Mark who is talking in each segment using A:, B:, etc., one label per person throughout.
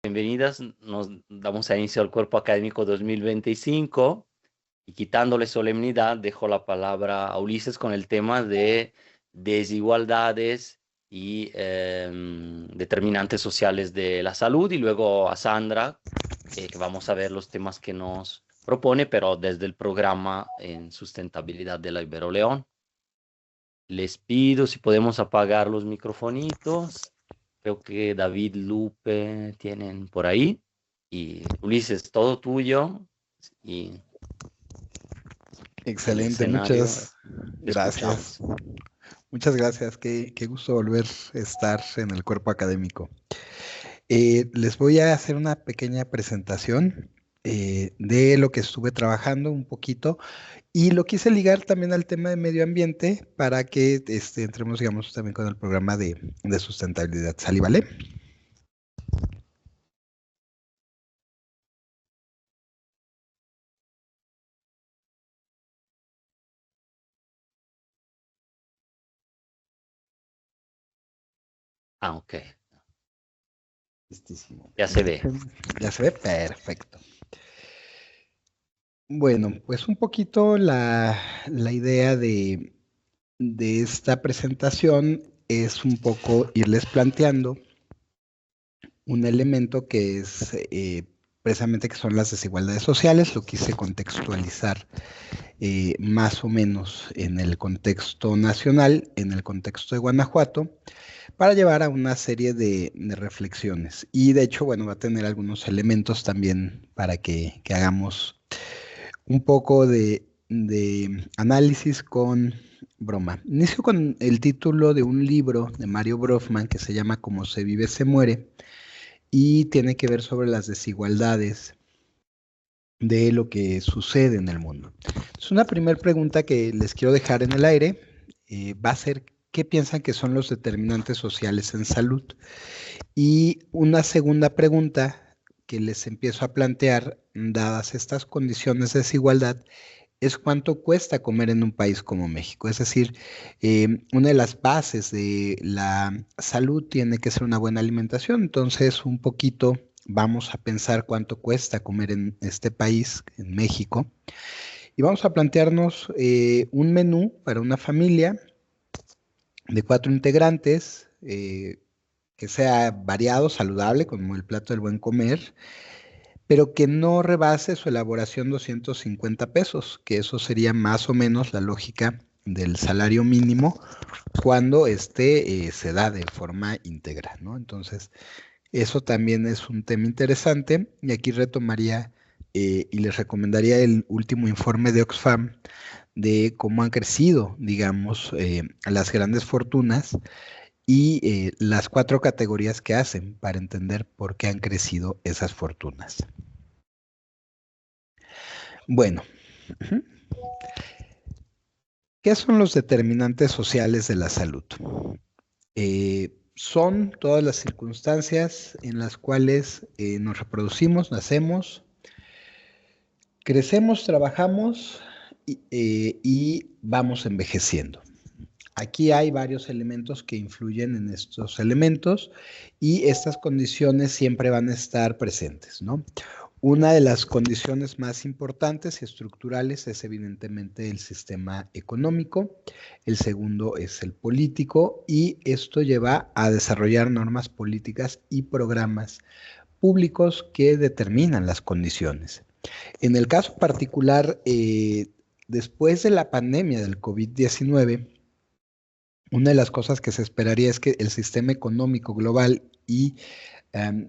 A: bienvenidas. Nos damos a inicio al Cuerpo Académico 2025 y quitándole solemnidad, dejo la palabra a Ulises con el tema de desigualdades y determinantes sociales de la salud, y luego a Sandra, que vamos a ver los temas que nos propone, pero desde el programa en sustentabilidad de la Iberoleón. Les pido si podemos apagar los microfonitos. Creo que David, Lupe tienen por ahí. Y Ulises, todo tuyo. Y el
B: Excelente,
A: escenario,
B: muchas
A: te
B: gracias.
A: escuchamos.
B: Muchas gracias, qué gusto volver a estar en el cuerpo académico. Les voy a hacer una pequeña presentación de lo que estuve trabajando un poquito y lo quise ligar también al tema de medio ambiente para que entremos, digamos, también con el programa de sustentabilidad. ¿Sale, vale?
A: Ah, ok.
B: Listísimo.
A: Ya se ve.
B: Ya se ve, perfecto. Bueno, pues un poquito la idea de esta presentación es un poco irles planteando un elemento que es precisamente que son las desigualdades sociales. Lo quise contextualizar más o menos en el contexto nacional, en el contexto de Guanajuato, para llevar a una serie de reflexiones. Y de hecho, bueno, va a tener algunos elementos también para que hagamos un poco de análisis con broma. Inicio con el título de un libro de Mario Brofman que se llama Cómo se vive, se muere, y tiene que ver sobre las desigualdades de lo que sucede en el mundo. Entonces, una primera pregunta que les quiero dejar en el aire va a ser, ¿qué piensan que son los determinantes sociales en salud? Y una segunda pregunta que les empiezo a plantear, dadas estas condiciones de desigualdad, es cuánto cuesta comer en un país como México. Es decir, una de las bases de la salud tiene que ser una buena alimentación. Entonces, un poquito vamos a pensar cuánto cuesta comer en este país, en México, y vamos a plantearnos un menú para una familia de 4 integrantes, que sea variado, saludable, como el plato del buen comer, pero que no rebase su elaboración 250 pesos, que eso sería más o menos la lógica del salario mínimo cuando se da de forma íntegra, ¿no? Entonces, eso también es un tema interesante, y aquí retomaría y les recomendaría el último informe de Oxfam de cómo han crecido, digamos, las grandes fortunas y las 4 categorías que hacen para entender por qué han crecido esas fortunas. Bueno, ¿qué son los determinantes sociales de la salud? Son todas las circunstancias en las cuales nos reproducimos, nacemos, crecemos, trabajamos y vamos envejeciendo. Aquí hay varios elementos que influyen en estos elementos y estas condiciones siempre van a estar presentes, ¿no? Una de las condiciones más importantes y estructurales es evidentemente el sistema económico, el segundo es el político, y esto lleva a desarrollar normas políticas y programas públicos que determinan las condiciones. En el caso particular, después de la pandemia del COVID-19, una de las cosas que se esperaría es que el sistema económico global y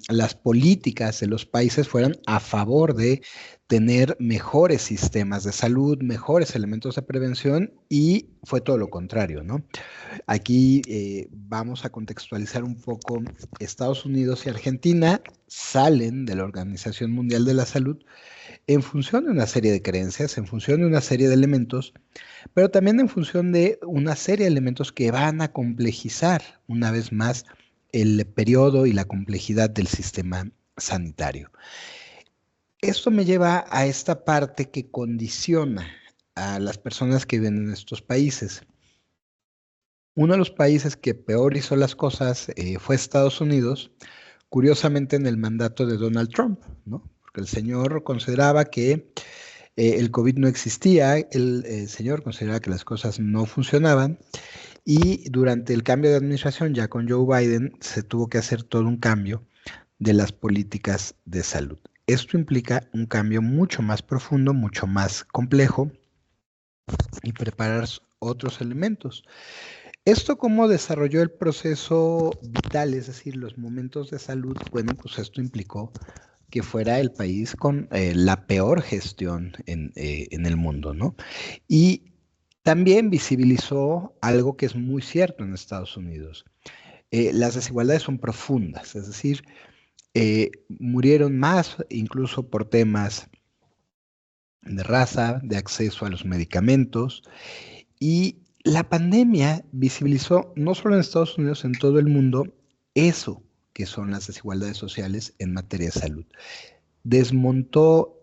B: las políticas de los países fueran a favor de tener mejores sistemas de salud, mejores elementos de prevención, y fue todo lo contrario, ¿no? Aquí vamos a contextualizar un poco. Estados Unidos y Argentina salen de la Organización Mundial de la Salud en función de una serie de creencias, en función de una serie de elementos, pero también en función de una serie de elementos que van a complejizar una vez más el periodo y la complejidad del sistema sanitario. Esto me lleva a esta parte que condiciona a las personas que viven en estos países. Uno de los países que peor hizo las cosas fue Estados Unidos, curiosamente en el mandato de Donald Trump, ¿no? Porque el señor consideraba que el COVID no existía, el señor consideraba que las cosas no funcionaban y durante el cambio de administración, ya con Joe Biden, se tuvo que hacer todo un cambio de las políticas de salud. Esto implica un cambio mucho más profundo, mucho más complejo y preparar otros elementos. ¿Esto cómo desarrolló el proceso vital, es decir, los momentos de salud? Bueno, pues esto implicó que fuera el país con la peor gestión en el mundo, ¿no? Y también visibilizó algo que es muy cierto en Estados Unidos. Las desigualdades son profundas, es decir, murieron más incluso por temas de raza, de acceso a los medicamentos, y la pandemia visibilizó no solo en Estados Unidos, en todo el mundo, eso que son las desigualdades sociales en materia de salud. Desmontó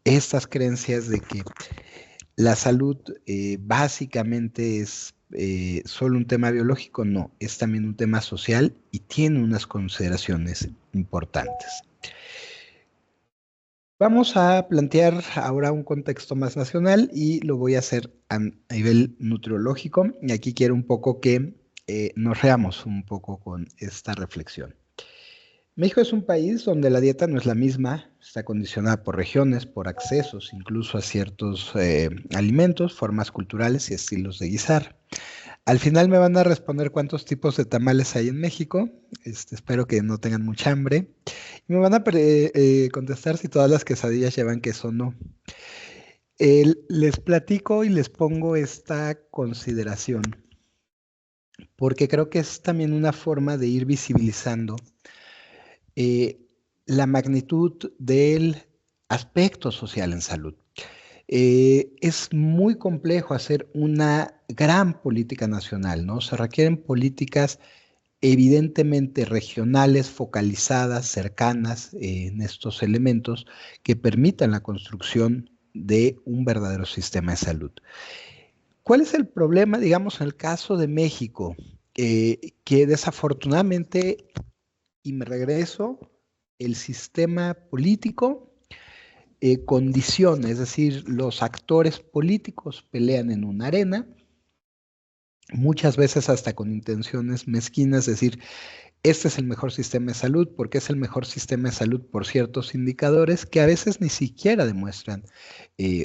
B: estas creencias de que la salud básicamente es solo un tema biológico. No, es también un tema social y tiene unas consideraciones importantes. Vamos a plantear ahora un contexto más nacional y lo voy a hacer a nivel nutriológico. Y aquí quiero un poco que nos reamos un poco con esta reflexión. México es un país donde la dieta no es la misma, está condicionada por regiones, por accesos, incluso a ciertos alimentos, formas culturales y estilos de guisar. Al final me van a responder cuántos tipos de tamales hay en México. Espero que no tengan mucha hambre. Y me van a contestar si todas las quesadillas llevan queso o no. Les platico y les pongo esta consideración, porque creo que es también una forma de ir visibilizando la magnitud del aspecto social en salud. Es muy complejo hacer una gran política nacional, ¿no? Se requieren políticas evidentemente regionales, focalizadas, cercanas en estos elementos que permitan la construcción de un verdadero sistema de salud. ¿Cuál es el problema, digamos, en el caso de México? Que desafortunadamente, y me regreso, el sistema político condiciona, es decir, los actores políticos pelean en una arena, muchas veces hasta con intenciones mezquinas, es decir, este es el mejor sistema de salud porque es el mejor sistema de salud por ciertos indicadores que a veces ni siquiera demuestran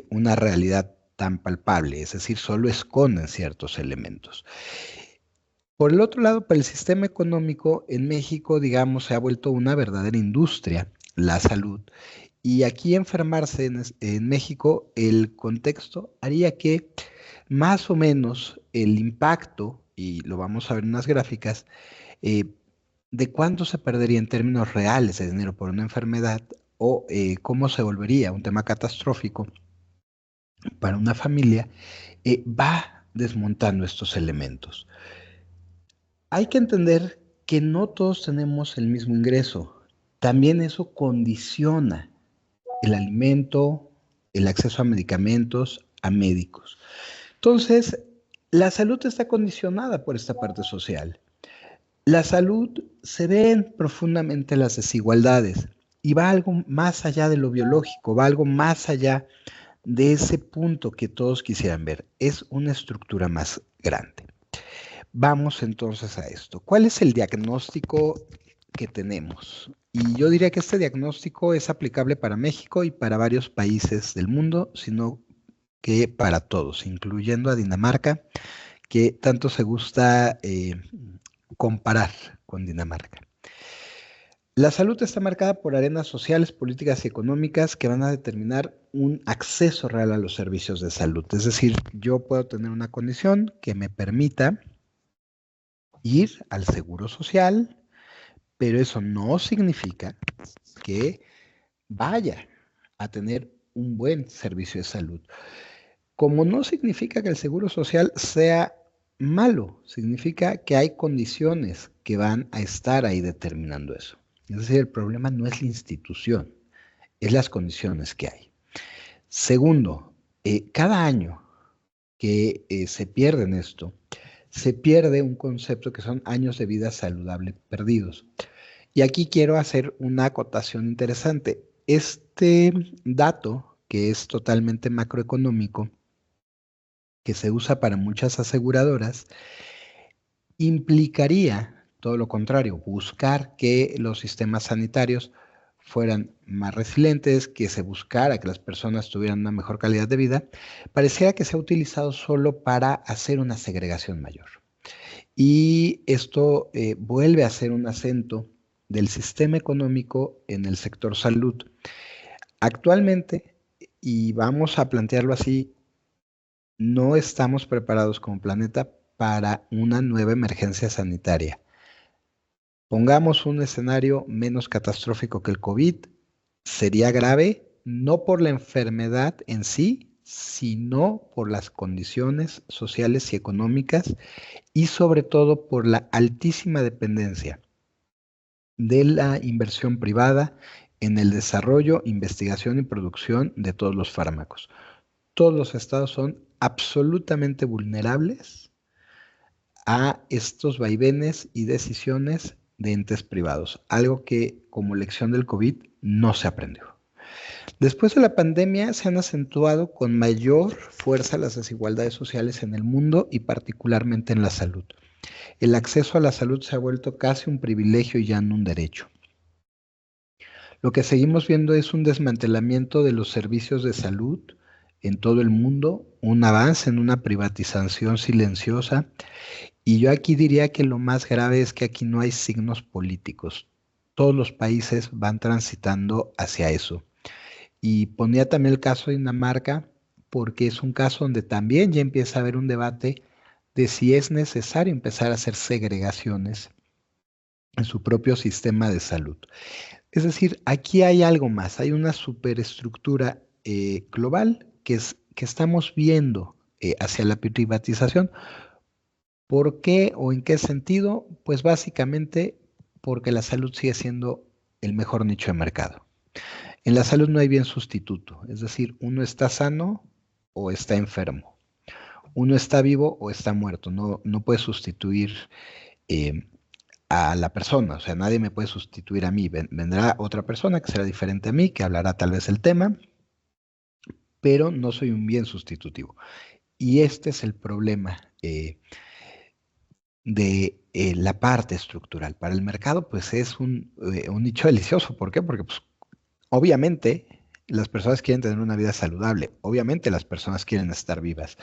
B: una realidad tan palpable, es decir, solo esconden ciertos elementos. Por el otro lado, para el sistema económico, en México, digamos, se ha vuelto una verdadera industria la salud. Y aquí enfermarse en México, el contexto haría que más o menos el impacto, y lo vamos a ver en unas gráficas, de cuánto se perdería en términos reales de dinero por una enfermedad o cómo se volvería un tema catastrófico para una familia, va desmontando estos elementos. Hay que entender que no todos tenemos el mismo ingreso. También eso condiciona el alimento, el acceso a medicamentos, a médicos. Entonces, la salud está condicionada por esta parte social. La salud se ven profundamente las desigualdades y va algo más allá de lo biológico, va algo más allá de ese punto que todos quisieran ver. Es una estructura más grande. Vamos entonces a esto. ¿Cuál es el diagnóstico que tenemos? Y yo diría que este diagnóstico es aplicable para México y para varios países del mundo, sino que para todos, incluyendo a Dinamarca, que tanto se gusta comparar con Dinamarca. La salud está marcada por arenas sociales, políticas y económicas que van a determinar un acceso real a los servicios de salud. Es decir, yo puedo tener una condición que me permita ir al seguro social, pero eso no significa que vaya a tener un buen servicio de salud. Como no significa que el seguro social sea malo, significa que hay condiciones que van a estar ahí determinando eso. Es decir, el problema no es la institución, es las condiciones que hay. Segundo, cada año que se pierde en esto, se pierde un concepto que son años de vida saludable perdidos. Y aquí quiero hacer una acotación interesante. Este dato, que es totalmente macroeconómico, que se usa para muchas aseguradoras, implicaría todo lo contrario, buscar que los sistemas sanitarios fueran más resilientes, que se buscara que las personas tuvieran una mejor calidad de vida, pareciera que se ha utilizado solo para hacer una segregación mayor. Y esto vuelve a ser un acento del sistema económico en el sector salud. Actualmente, y vamos a plantearlo así, no estamos preparados como planeta para una nueva emergencia sanitaria. Pongamos un escenario menos catastrófico que el COVID, sería grave no por la enfermedad en sí, sino por las condiciones sociales y económicas y sobre todo por la altísima dependencia de la inversión privada en el desarrollo, investigación y producción de todos los fármacos. Todos los estados son absolutamente vulnerables a estos vaivenes y decisiones de entes privados, algo que como lección del COVID no se aprendió. Después de la pandemia se han acentuado con mayor fuerza las desigualdades sociales en el mundo y particularmente en la salud. El acceso a la salud se ha vuelto casi un privilegio y ya no un derecho. Lo que seguimos viendo es un desmantelamiento de los servicios de salud en todo el mundo, un avance en una privatización silenciosa, y yo aquí diría que lo más grave es que aquí no hay signos políticos. Todos los países van transitando hacia eso. Y ponía también el caso de Dinamarca, porque es un caso donde también ya empieza a haber un debate de si es necesario empezar a hacer segregaciones en su propio sistema de salud. Es decir, aquí hay algo más, hay una superestructura global que estamos viendo hacia la privatización. ¿Por qué o en qué sentido? Pues básicamente porque la salud sigue siendo el mejor nicho de mercado. En la salud no hay bien sustituto, es decir, uno está sano o está enfermo, uno está vivo o está muerto, no puede sustituir eh, a la persona, o sea, nadie me puede sustituir a mí. Vendrá otra persona que será diferente a mí, que hablará tal vez el tema, pero no soy un bien sustitutivo. Y este es el problema de la parte estructural. Para el mercado, pues es un nicho delicioso. ¿Por qué? Porque pues, obviamente las personas quieren tener una vida saludable, obviamente las personas quieren estar vivas.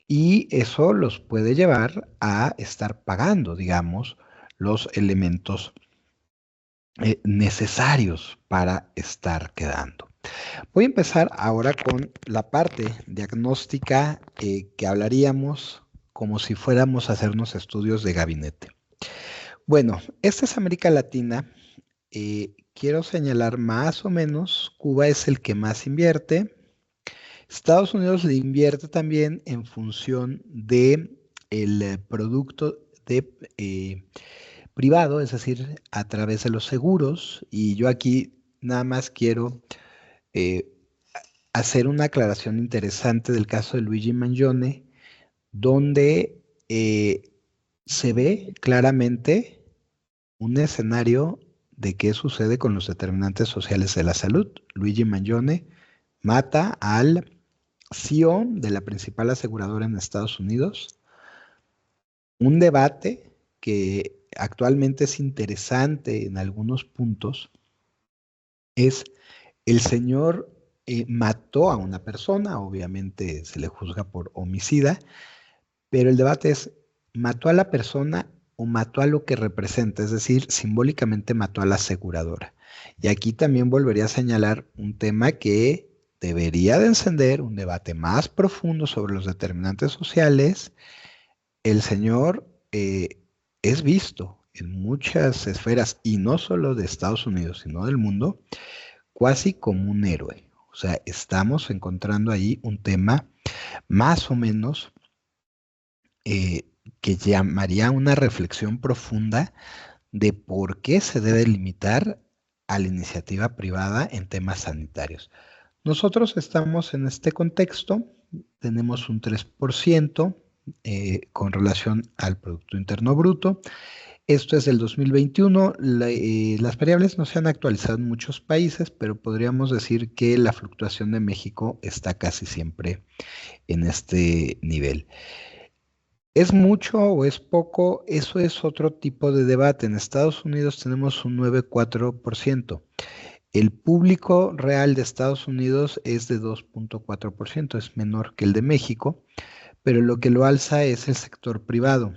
B: Y eso los puede llevar a estar pagando, digamos, los elementos necesarios para estar quedando. Voy a empezar ahora con la parte diagnóstica que hablaríamos como si fuéramos a hacernos estudios de gabinete. Bueno, esta es América Latina. Quiero señalar más o menos, Cuba es el que más invierte. Estados Unidos le invierte también en función de el producto de privado, es decir, a través de los seguros. Y yo aquí nada más quiero eh, hacer una aclaración interesante del caso de Luigi Mangione, donde se ve claramente un escenario de qué sucede con los determinantes sociales de la salud. Luigi Mangione mata al CEO de la principal aseguradora en Estados Unidos. Un debate que actualmente es interesante en algunos puntos es el señor mató a una persona, obviamente se le juzga por homicida, pero el debate es, ¿mató a la persona o mató a lo que representa? Es decir, simbólicamente mató a la aseguradora. Y aquí también volvería a señalar un tema que debería de encender un debate más profundo sobre los determinantes sociales. El señor es visto en muchas esferas, y no solo de Estados Unidos, sino del mundo, casi como un héroe. O sea, estamos encontrando ahí un tema más o menos que llamaría una reflexión profunda de por qué se debe limitar a la iniciativa privada en temas sanitarios. Nosotros estamos en este contexto, tenemos un 3% con relación al Producto Interno Bruto. Esto es del 2021. Las variables no se han actualizado en muchos países, pero podríamos decir que la fluctuación de México está casi siempre en este nivel. ¿Es mucho o es poco? Eso es otro tipo de debate. En Estados Unidos tenemos un 9,4%. El público real de Estados Unidos es de 2,4%, es menor que el de México, pero lo que lo alza es el sector privado.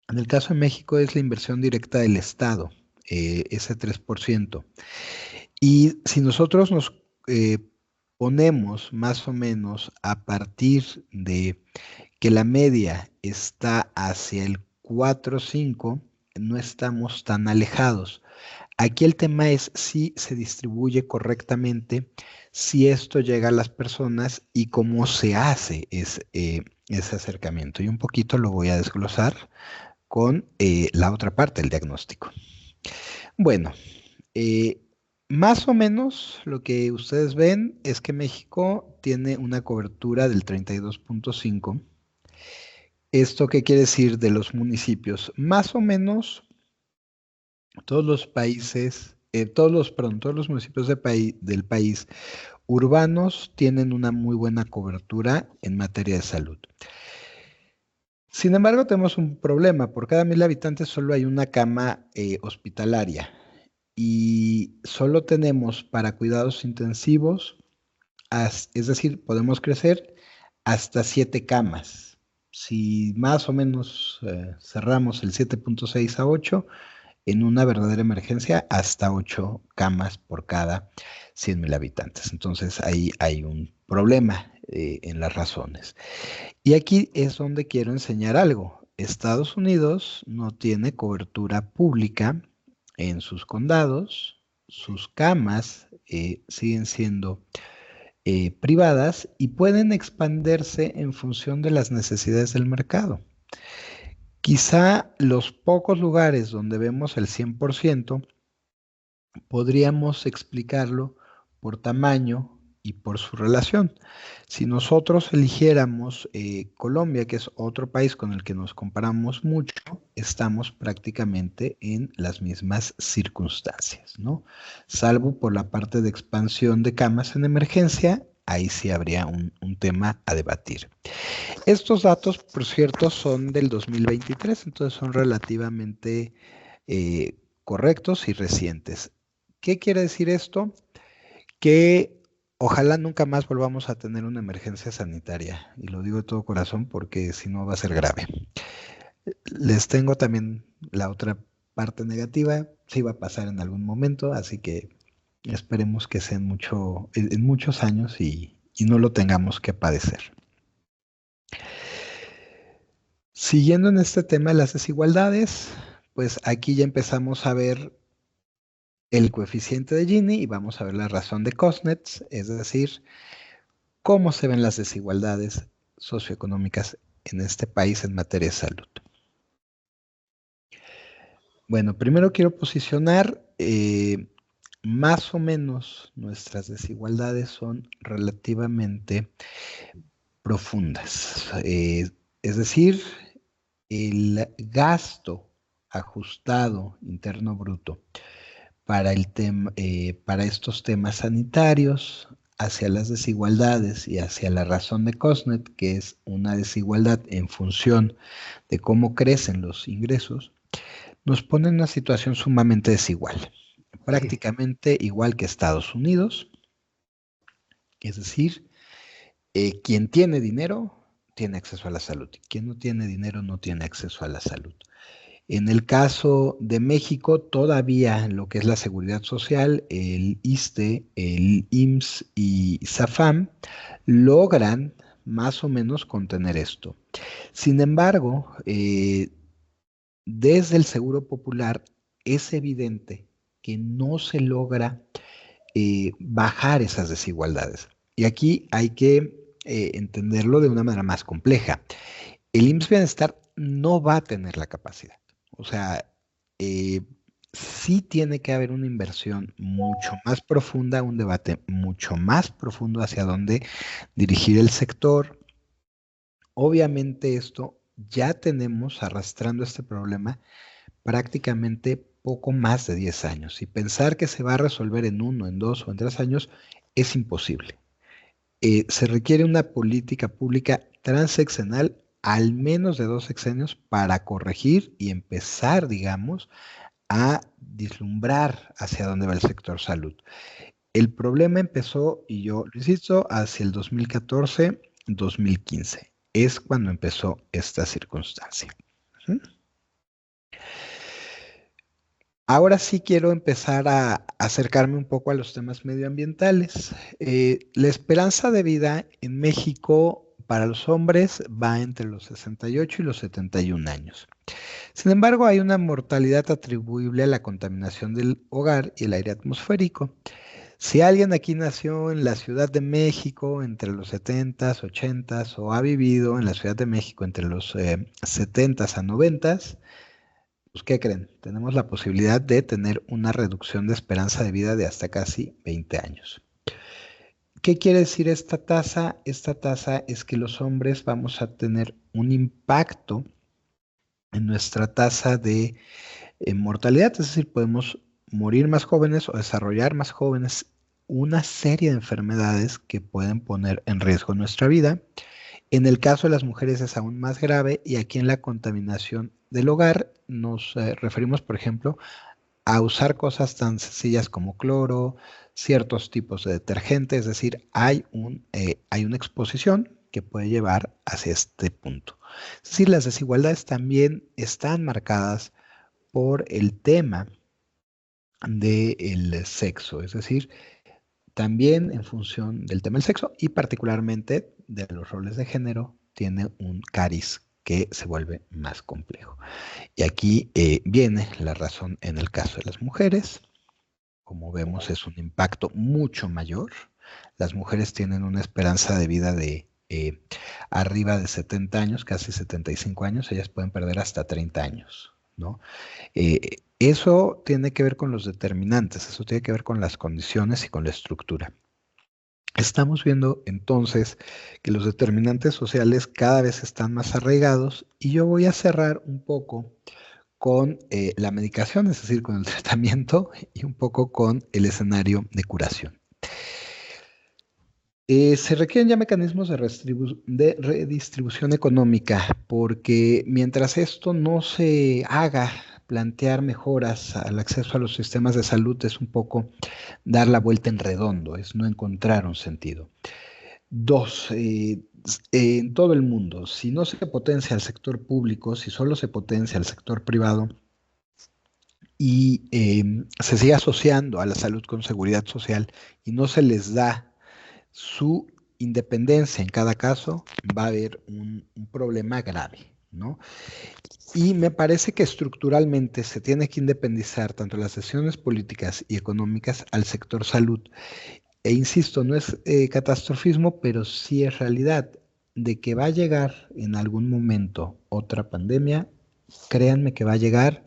B: En el caso de México es la inversión directa del Estado, ese 3%. Y si nosotros nos ponemos más o menos a partir de que la media está hacia el 4,5, no estamos tan alejados. Aquí el tema es si se distribuye correctamente, si esto llega a las personas y cómo se hace ese acercamiento. Y un poquito lo voy a desglosar con la otra parte, el diagnóstico. Bueno, más o menos lo que ustedes ven es que México tiene una cobertura del 32,5. ¿Esto qué quiere decir de los municipios? Más o menos todos los países, todos los municipios del país urbanos tienen una muy buena cobertura en materia de salud. Sin embargo, tenemos un problema. Por cada 1,000 habitantes solo hay una cama hospitalaria y solo tenemos para cuidados intensivos, es decir, podemos crecer hasta 7 camas. Si más o menos cerramos el 7,6 a 8, en una verdadera emergencia, hasta 8 camas por cada 100,000 habitantes. Entonces ahí hay un problema en las razones. Y aquí es donde quiero enseñar algo. Estados Unidos no tiene cobertura pública en sus condados, sus camas siguen siendo privadas y pueden expandirse en función de las necesidades del mercado. Quizá los pocos lugares donde vemos el 100% podríamos explicarlo por tamaño y por su relación. Si nosotros eligiéramos Colombia, que es otro país con el que nos comparamos mucho, estamos prácticamente en las mismas circunstancias, ¿no? Salvo por la parte de expansión de camas en emergencia, ahí sí habría un tema a debatir. Estos datos, por cierto, son del 2023, entonces son relativamente correctos y recientes. ¿Qué quiere decir esto? Que ojalá nunca más volvamos a tener una emergencia sanitaria. Y lo digo de todo corazón porque si no va a ser grave. Les tengo también la otra parte negativa. Sí va a pasar en algún momento, así que esperemos que sea en muchos años y no lo tengamos que padecer. Siguiendo en este tema de las desigualdades, pues aquí ya empezamos a ver el coeficiente de Gini y vamos a ver la razón de Kuznets, es decir, cómo se ven las desigualdades socioeconómicas en este país en materia de salud. Bueno, primero quiero posicionar más o menos nuestras desigualdades son relativamente profundas. Es decir, el gasto ajustado interno bruto para estos temas sanitarios, hacia las desigualdades y hacia la razón de Kuznets, que es una desigualdad en función de cómo crecen los ingresos, nos pone en una situación sumamente desigual, prácticamente igual que Estados Unidos, es decir, quien tiene dinero tiene acceso a la salud, quien no tiene dinero no tiene acceso a la salud. En el caso de México, todavía lo que es la seguridad social, el ISSSTE, el IMSS y SAFAM logran más o menos contener esto. Sin embargo, desde el Seguro Popular es evidente que no se logra bajar esas desigualdades. Y aquí hay que entenderlo de una manera más compleja. El IMSS Bienestar no va a tener la capacidad. O sea, sí tiene que haber una inversión mucho más profunda, un debate mucho más profundo hacia dónde dirigir el sector. Obviamente esto ya tenemos arrastrando este problema prácticamente poco más de 10 años. Y pensar que se va a resolver en 1, en 2 o en 3 años es imposible. Se requiere una política pública transeccional al menos de 2 sexenios para corregir y empezar, digamos, a vislumbrar hacia dónde va el sector salud. El problema empezó, y yo lo insisto, hacia el 2014-2015. Es cuando empezó esta circunstancia. ¿Sí? Ahora sí quiero empezar a acercarme un poco a los temas medioambientales. La esperanza de vida en México para los hombres va entre los 68 y los 71 años. Sin embargo, hay una mortalidad atribuible a la contaminación del hogar y el aire atmosférico. Si alguien aquí nació en la Ciudad de México entre los 70s, 80s o ha vivido en la Ciudad de México entre los 70s a 90s, pues ¿qué creen? Tenemos la posibilidad de tener una reducción de esperanza de vida de hasta casi 20 años. ¿Qué quiere decir esta tasa? Esta tasa es que los hombres vamos a tener un impacto en nuestra tasa de mortalidad, es decir, podemos morir más jóvenes o desarrollar más jóvenes una serie de enfermedades que pueden poner en riesgo nuestra vida. En el caso de las mujeres es aún más grave y aquí en la contaminación del hogar nos referimos, por ejemplo, a usar cosas tan sencillas como cloro, ciertos tipos de detergente, es decir, hay una exposición que puede llevar hacia este punto. Es decir, las desigualdades también están marcadas por el tema del sexo, es decir, también en función del tema del sexo y particularmente de los roles de género, tiene un cariz que se vuelve más complejo. Y aquí viene la razón en el caso de las mujeres. Como vemos, es un impacto mucho mayor. Las mujeres tienen una esperanza de vida de arriba de 70 años, casi 75 años. Ellas pueden perder hasta 30 años, ¿no? Eso tiene que ver con los determinantes, eso tiene que ver con las condiciones y con la estructura. Estamos viendo entonces que los determinantes sociales cada vez están más arraigados y yo voy a cerrar un poco con la medicación, es decir, con el tratamiento y un poco con el escenario de curación. Se requieren ya mecanismos de redistribución económica porque mientras esto no se haga, plantear mejoras al acceso a los sistemas de salud es un poco dar la vuelta en redondo, es no encontrar un sentido. Dos, en todo el mundo, si no se potencia el sector público, si solo se potencia el sector privado y se sigue asociando a la salud con seguridad social y no se les da su independencia en cada caso, va a haber un problema grave, ¿no? Y me parece que estructuralmente se tiene que independizar tanto las decisiones políticas y económicas al sector salud. E insisto, no es catastrofismo, pero sí es realidad de que va a llegar en algún momento otra pandemia. Créanme que va a llegar.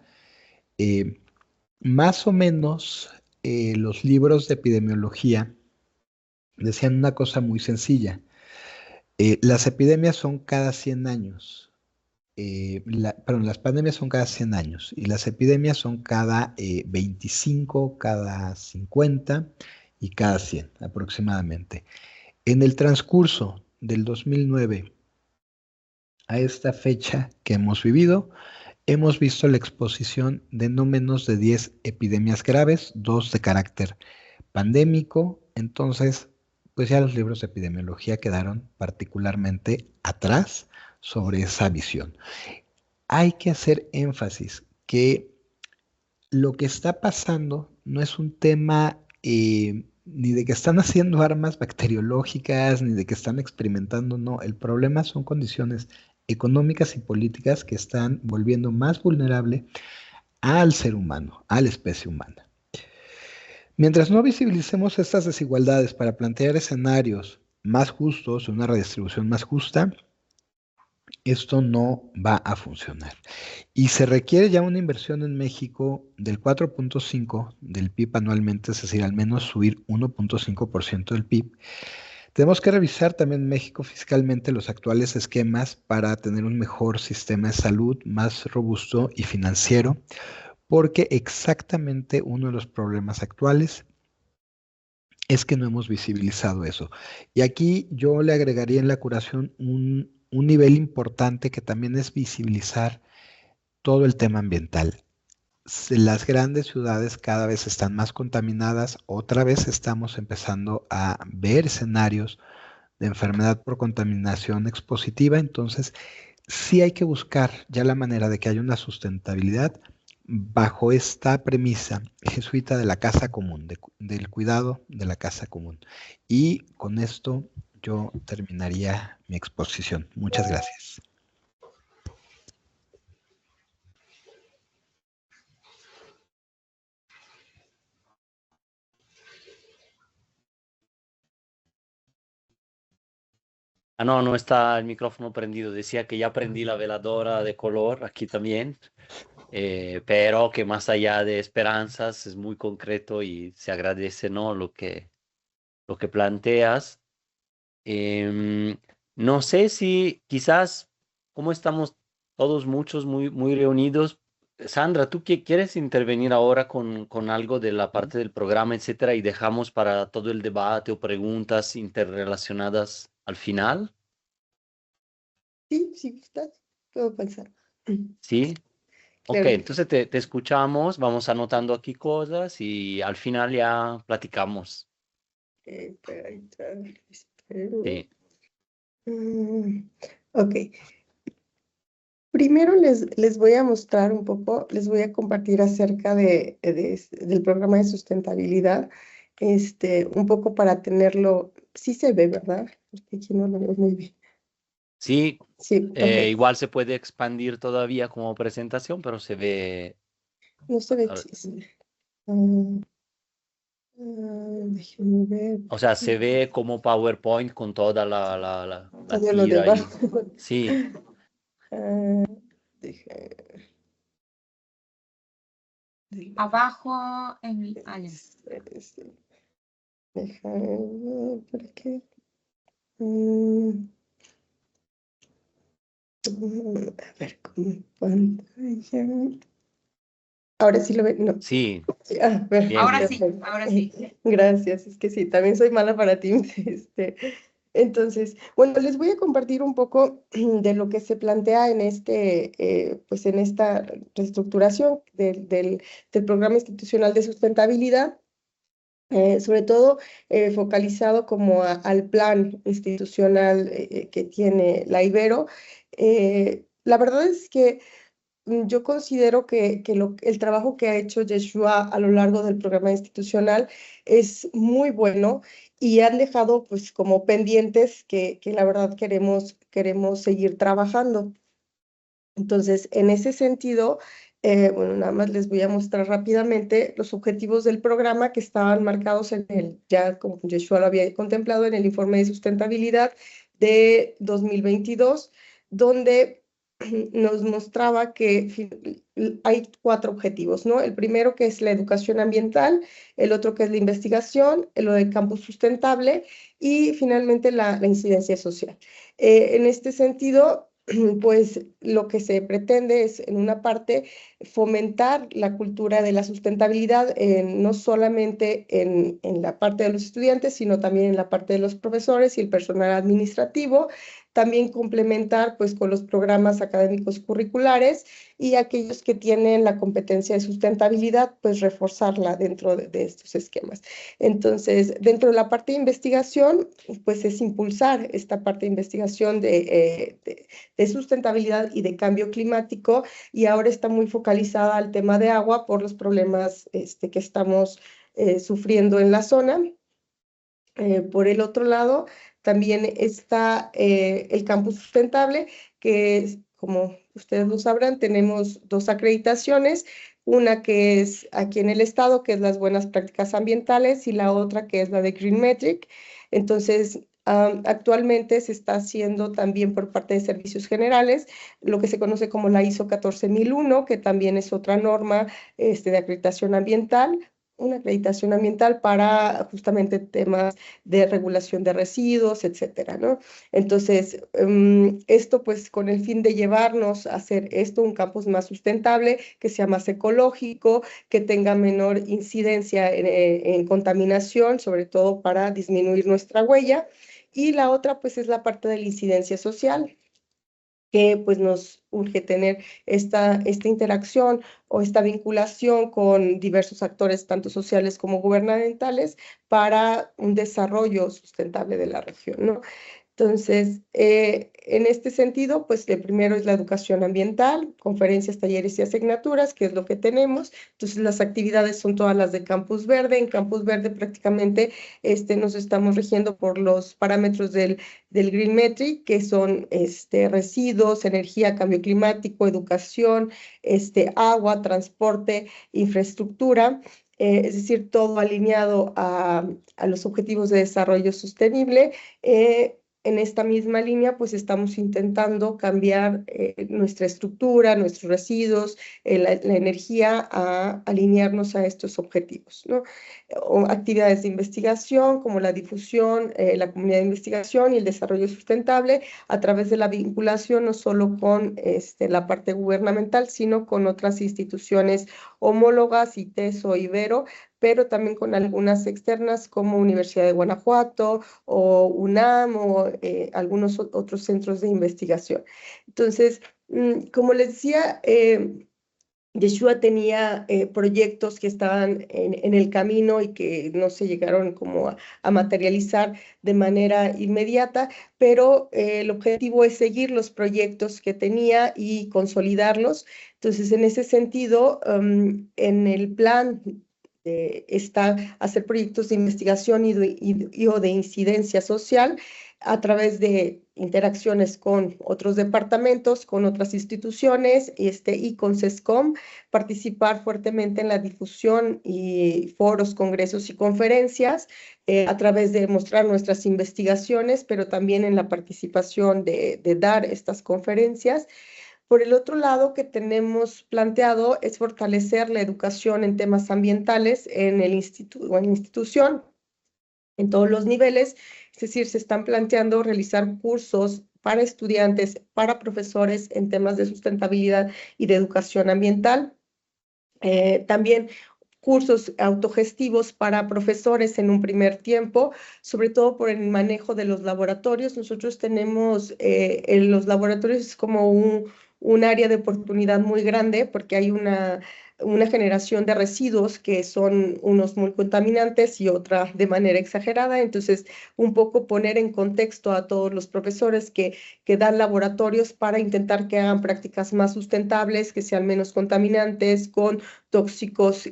B: Más o menos los libros de epidemiología decían una cosa muy sencilla. Las epidemias son cada 100 años. Las pandemias son cada 100 años y las epidemias son cada 25, cada 50 y cada 100 aproximadamente. En el transcurso del 2009 a esta fecha que hemos vivido, hemos visto la exposición de no menos de 10 epidemias graves, 2 de carácter pandémico. Entonces, pues ya los libros de epidemiología quedaron particularmente atrás sobre esa visión. Hay que hacer énfasis que lo que está pasando no es un tema ni de que están haciendo armas bacteriológicas, ni de que están experimentando, no. El problema son condiciones económicas y políticas que están volviendo más vulnerable al ser humano, a la especie humana. Mientras no visibilicemos estas desigualdades para plantear escenarios más justos, una redistribución más justa, esto no va a funcionar. Y se requiere ya una inversión en México del 4.5% del PIB anualmente, es decir, al menos subir 1.5% del PIB. Tenemos que revisar también en México fiscalmente los actuales esquemas para tener un mejor sistema de salud, más robusto y financiero, porque exactamente uno de los problemas actuales es que no hemos visibilizado eso. Y aquí yo le agregaría en la curación un nivel importante que también es visibilizar todo el tema ambiental. Las grandes ciudades cada vez están más contaminadas, otra vez estamos empezando a ver escenarios de enfermedad por contaminación expositiva, entonces sí hay que buscar ya la manera de que haya una sustentabilidad bajo esta premisa jesuita de la casa común, del cuidado de la casa común. Y con esto yo terminaría mi exposición. Muchas gracias.
A: Ah, no, no está el micrófono prendido. Decía que ya prendí la veladora de color aquí también, pero que más allá de esperanzas es muy concreto y se agradece, ¿no? Lo que planteas. Em, no sé si quizás, como estamos todos muchos muy reunidos, Sandra, ¿tú quieres intervenir ahora con algo de la parte del programa, etcétera, y dejamos para todo el debate o preguntas interrelacionadas al final?
C: Sí, sí, gustas, puedo pensar.
A: ¿Sí? Ok,
C: Claro.
A: entonces te escuchamos, vamos anotando aquí cosas y al final ya platicamos.
C: Espera, espero.
A: Sí.
C: Ok, primero les voy a mostrar un poco, les voy a compartir acerca del programa de sustentabilidad, un poco para tenerlo, sí se ve, ¿verdad? Porque aquí no lo veo muy bien.
A: Sí,
C: Sí, ok.
A: igual se puede expandir todavía como presentación, pero se ve,
C: No se ve
A: ah,
C: chiste. Ah, déjenme ver.
A: o sea, se ve como PowerPoint con toda la
C: Todo lo
A: tira
C: demás.
A: y sí,
C: Ah, deja-
D: Abajo en...
C: sí. Déjame ver por aquí. Mm, a ver, como pantalla. Ahora sí lo ven, no.
A: sí,
C: Sí, a ver,
A: bien,
D: Ahora
A: bien.
D: sí,
C: perfecto.
D: ahora sí.
C: Gracias, es que sí, también soy mala para Teams. Entonces, bueno, les voy a compartir un poco de lo que se plantea en pues en esta reestructuración del programa institucional de sustentabilidad. Sobre todo focalizado como al plan institucional que tiene la Ibero. La verdad es que yo considero que el trabajo que ha hecho Yeshua a lo largo del programa institucional es muy bueno y han dejado pues como pendientes que la verdad queremos seguir trabajando. Entonces, en ese sentido, bueno, nada más les voy a mostrar rápidamente los objetivos del programa que estaban marcados ya como Yeshua lo había contemplado, en el informe de sustentabilidad de 2022, donde nos mostraba que hay 4 objetivos, ¿no? El primero que es la educación ambiental, el otro que es la investigación, lo del campus sustentable y finalmente la incidencia social. En este sentido, pues lo que se pretende es, en una parte, fomentar la cultura de la sustentabilidad, no solamente en la parte de los estudiantes, sino también en la parte de los profesores y el personal administrativo, también complementar pues con los programas académicos curriculares y aquellos que tienen la competencia de sustentabilidad, pues reforzarla dentro de estos esquemas. Entonces, dentro de la parte de investigación, pues es impulsar esta parte de investigación de sustentabilidad y de cambio climático, y ahora está muy focalizada al tema de agua por los problemas que estamos sufriendo en la zona. Por el otro lado, también está el campus sustentable, que como ustedes lo sabrán, tenemos 2 acreditaciones, una que es aquí en el estado, que es las buenas prácticas ambientales, y la otra que es la de Green Metric. Entonces, actualmente se está haciendo también por parte de servicios generales lo que se conoce como la ISO 14001, que también es otra norma de acreditación ambiental, una acreditación ambiental para justamente temas de regulación de residuos, etcétera, ¿no? Entonces, esto pues con el fin de llevarnos a hacer esto un campus más sustentable, que sea más ecológico, que tenga menor incidencia en contaminación, sobre todo para disminuir nuestra huella. Y la otra pues es la parte de la incidencia social, que pues nos urge tener esta interacción o esta vinculación con diversos actores, tanto sociales como gubernamentales, para un desarrollo sustentable de la región, ¿no? Entonces, en este sentido, pues el primero es la educación ambiental, conferencias, talleres y asignaturas, que es lo que tenemos. Entonces, las actividades son todas las de Campus Verde. En Campus Verde prácticamente nos estamos rigiendo por los parámetros del Green Metric, que son residuos, energía, cambio climático, educación, agua, transporte, infraestructura. Es decir, todo alineado a los objetivos de desarrollo sostenible. En esta misma línea, pues estamos intentando cambiar nuestra estructura, nuestros residuos, la energía, a alinearnos a estos objetivos, ¿no? Actividades de investigación como la difusión, la comunidad de investigación y el desarrollo sustentable a través de la vinculación no solo con la parte gubernamental, sino con otras instituciones homólogas, ITES o Ibero, pero también con algunas externas como Universidad de Guanajuato o UNAM o algunos otros centros de investigación. Entonces, como les decía, Yeshua tenía proyectos que estaban en el camino y que no se llegaron como a materializar de manera inmediata, pero el objetivo es seguir los proyectos que tenía y consolidarlos. Entonces, en ese sentido, en el plan está hacer proyectos de investigación o de incidencia social a través de interacciones con otros departamentos, con otras instituciones y con CESCOM, participar fuertemente en la difusión y foros, congresos y conferencias, a través de mostrar nuestras investigaciones, pero también en la participación de dar estas conferencias. Por el otro lado, que tenemos planteado es fortalecer la educación en temas ambientales en el instituto o en la institución, en todos los niveles. Es decir, se están planteando realizar cursos para estudiantes, para profesores en temas de sustentabilidad y de educación ambiental. También cursos autogestivos para profesores en un primer tiempo, sobre todo por el manejo de los laboratorios. Nosotros tenemos en los laboratorios como un área de oportunidad muy grande porque hay una generación de residuos que son unos muy contaminantes y otra de manera exagerada. Entonces, un poco poner en contexto a todos los profesores que dan laboratorios para intentar que hagan prácticas más sustentables, que sean menos contaminantes, con tóxicos,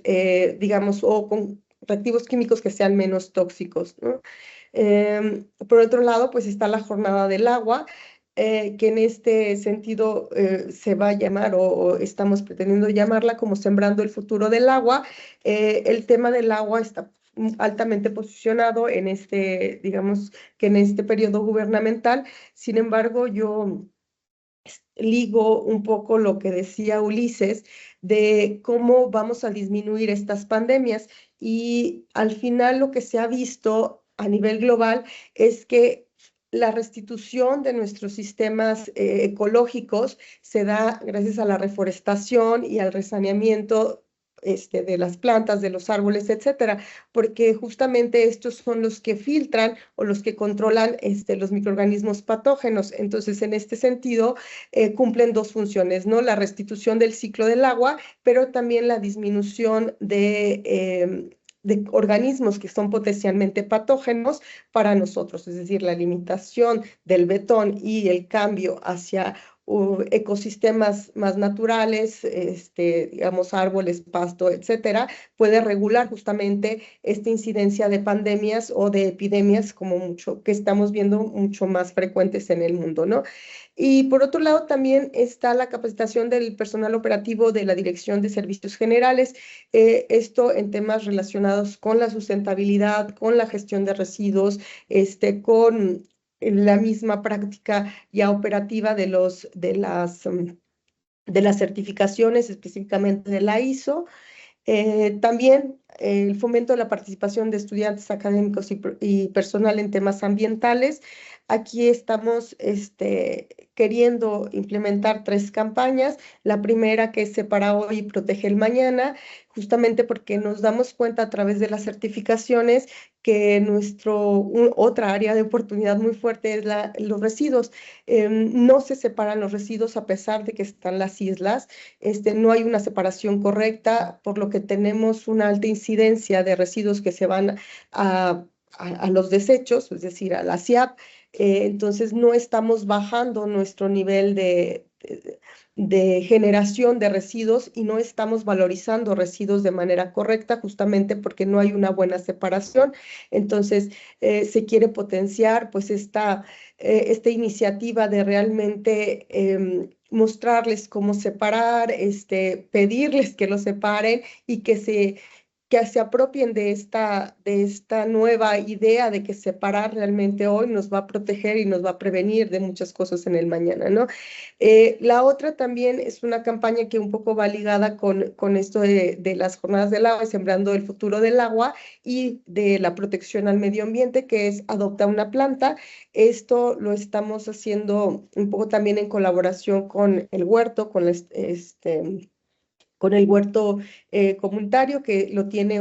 C: digamos, o con reactivos químicos que sean menos tóxicos, ¿no? Por otro lado, pues está la jornada del agua, que en este sentido se va a llamar o estamos pretendiendo llamarla como Sembrando el Futuro del Agua. El tema del agua está altamente posicionado en digamos, que en este periodo gubernamental. Sin embargo, yo ligo un poco lo que decía Ulises de cómo vamos a disminuir estas pandemias, y al final lo que se ha visto a nivel global es que la restitución de nuestros sistemas ecológicos se da gracias a la reforestación y al resaneamiento de las plantas, de los árboles, etcétera, porque justamente estos son los que filtran o los que controlan los microorganismos patógenos. Entonces, en este sentido, cumplen dos funciones, ¿no? La restitución del ciclo del agua, pero también la disminución de organismos que son potencialmente patógenos para nosotros, es decir, la limitación del betón y el cambio hacia ecosistemas más naturales, digamos árboles, pasto, etcétera, puede regular justamente esta incidencia de pandemias o de epidemias que estamos viendo mucho más frecuentes en el mundo, ¿no? Y por otro lado también está la capacitación del personal operativo de la Dirección de Servicios Generales, esto en temas relacionados con la sustentabilidad, con la gestión de residuos, con la misma práctica ya operativa de las certificaciones, específicamente de la ISO. También el fomento de la participación de estudiantes académicos y personal en temas ambientales. Aquí estamos queriendo implementar 3 campañas. La primera, que es Separa Hoy y Protege el Mañana, justamente porque nos damos cuenta a través de las certificaciones que otra área de oportunidad muy fuerte es los residuos. No se separan los residuos a pesar de que están las islas. No hay una separación correcta, por lo que tenemos una alta incidencia de residuos que se van a los desechos, es decir, a la SIAP. Entonces no estamos bajando nuestro nivel de generación de residuos y no estamos valorizando residuos de manera correcta, justamente porque no hay una buena separación. Entonces se quiere potenciar pues esta iniciativa de realmente mostrarles cómo separar, pedirles que lo separen y que se apropien de esta nueva idea de que separar realmente hoy nos va a proteger y nos va a prevenir de muchas cosas en el mañana, ¿no? La otra también es una campaña que un poco va ligada con esto de las jornadas del agua, sembrando el futuro del agua y de la protección al medio ambiente, que es Adopta una planta. Esto lo estamos haciendo un poco también en colaboración con el huerto, con el huerto comunitario, que lo tiene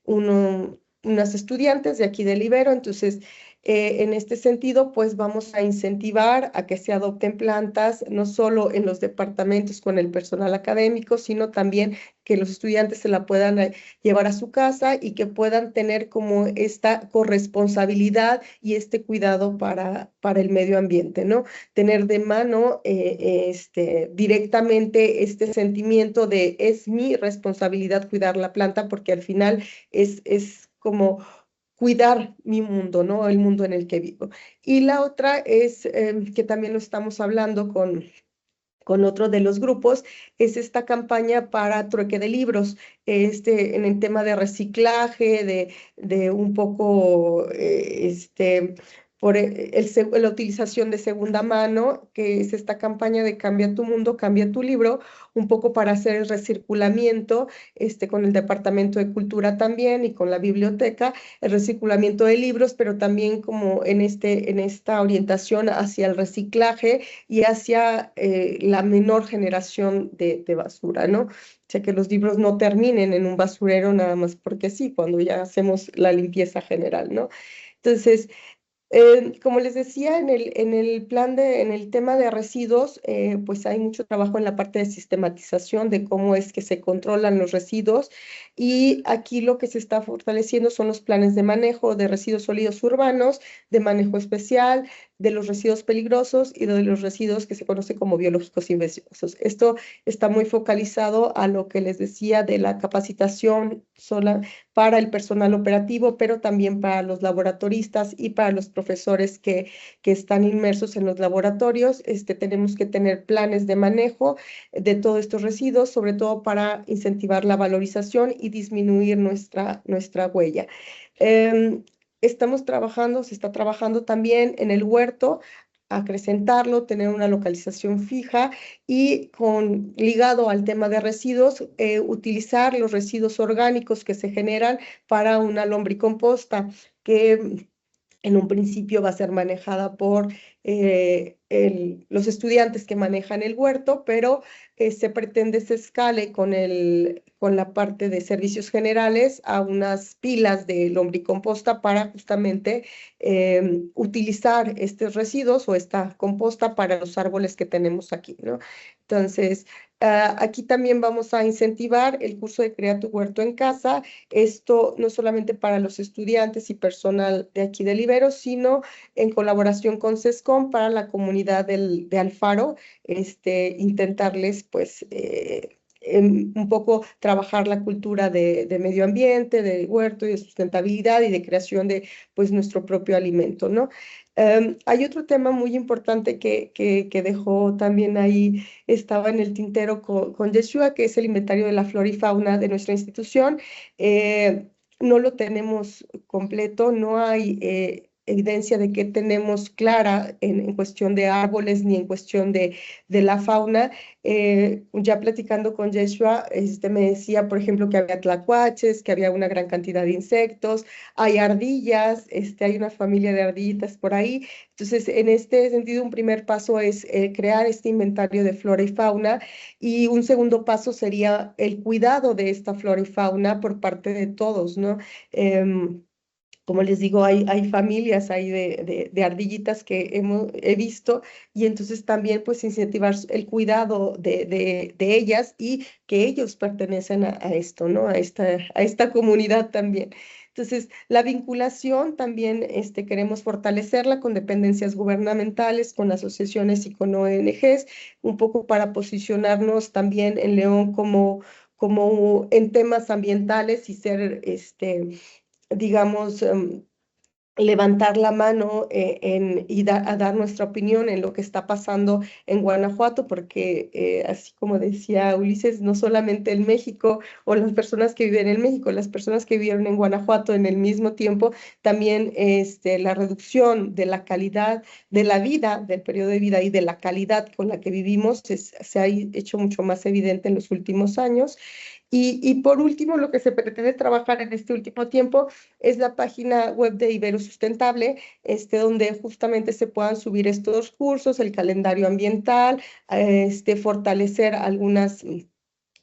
C: unas estudiantes de aquí del Ibero. Entonces, en este sentido, pues vamos a incentivar a que se adopten plantas, no solo en los departamentos con el personal académico, sino también que los estudiantes se la puedan llevar a su casa y que puedan tener como esta corresponsabilidad y este cuidado para el medio ambiente, ¿no? Tener de mano directamente este sentimiento de es mi responsabilidad cuidar la planta, porque al final es como cuidar mi mundo, ¿no? El mundo en el que vivo. Y la otra es que también lo estamos hablando con otro de los grupos, es esta campaña para trueque de libros, en el tema de reciclaje, de un poco, por la utilización de segunda mano, que es esta campaña de Cambia tu mundo, cambia tu libro, un poco para hacer el recirculamiento, con el Departamento de Cultura también y con la biblioteca, el recirculamiento de libros, pero también como en esta orientación hacia el reciclaje y hacia la menor generación de basura, ¿no? O sea, que los libros no terminen en un basurero nada más porque sí, cuando ya hacemos la limpieza general, ¿no? Entonces, como les decía, en el tema de residuos, pues hay mucho trabajo en la parte de sistematización de cómo es que se controlan los residuos, y aquí lo que se está fortaleciendo son los planes de manejo de residuos sólidos urbanos, de manejo especial, de los residuos peligrosos y de los residuos que se conocen como biológicos infecciosos. Esto está muy focalizado a lo que les decía de la capacitación para el personal operativo, pero también para los laboratoristas y para los profesores que están inmersos en los laboratorios. Tenemos que tener planes de manejo de todos estos residuos, sobre todo para incentivar la valorización y disminuir nuestra huella. Se está trabajando también en el huerto, acrecentarlo, tener una localización fija y ligado al tema de residuos, utilizar los residuos orgánicos que se generan para una lombricomposta que en un principio va a ser manejada por los estudiantes que manejan el huerto, pero se pretende se escale con la parte de servicios generales a unas pilas de lombricomposta para justamente utilizar estos residuos o esta composta para los árboles que tenemos aquí, ¿no? Entonces, aquí también vamos a incentivar el curso de Crea tu Huerto en Casa. Esto no solamente para los estudiantes y personal de aquí del Ibero, sino en colaboración con CESCOM para la comunidad de Alfaro, intentarles pues un poco trabajar la cultura de medio ambiente, de huerto y de sustentabilidad y de creación de pues nuestro propio alimento, ¿no? Hay otro tema muy importante que dejó también ahí, estaba en el tintero con Yeshua, que es el inventario de la flora y fauna de nuestra institución. No lo tenemos completo, no hay evidencia de que tenemos clara en cuestión de árboles ni en cuestión de la fauna. Ya platicando con Yeshua, me decía, por ejemplo, que había tlacuaches, que había una gran cantidad de insectos, hay ardillas, hay una familia de ardillitas por ahí. Entonces, en este sentido, un primer paso es crear este inventario de flora y fauna, y un segundo paso sería el cuidado de esta flora y fauna por parte de todos, ¿no? Como les digo, hay familias ahí de ardillitas que he visto, y entonces también pues incentivar el cuidado de ellas, y que ellos pertenecen a esto, ¿no? A esta comunidad también. Entonces, la vinculación también queremos fortalecerla con dependencias gubernamentales, con asociaciones y con ONGs, un poco para posicionarnos también en León como en temas ambientales y ser, digamos, levantar la mano y a dar nuestra opinión en lo que está pasando en Guanajuato, porque así como decía Ulises, no solamente en México o las personas que viven en México, las personas que vivieron en Guanajuato en el mismo tiempo, también la reducción de la calidad de la vida, del periodo de vida y de la calidad con la que vivimos se ha hecho mucho más evidente en los últimos años. Y por último, lo que se pretende trabajar en este último tiempo es la página web de Ibero Sustentable, donde justamente se puedan subir estos cursos, el calendario ambiental, fortalecer algunos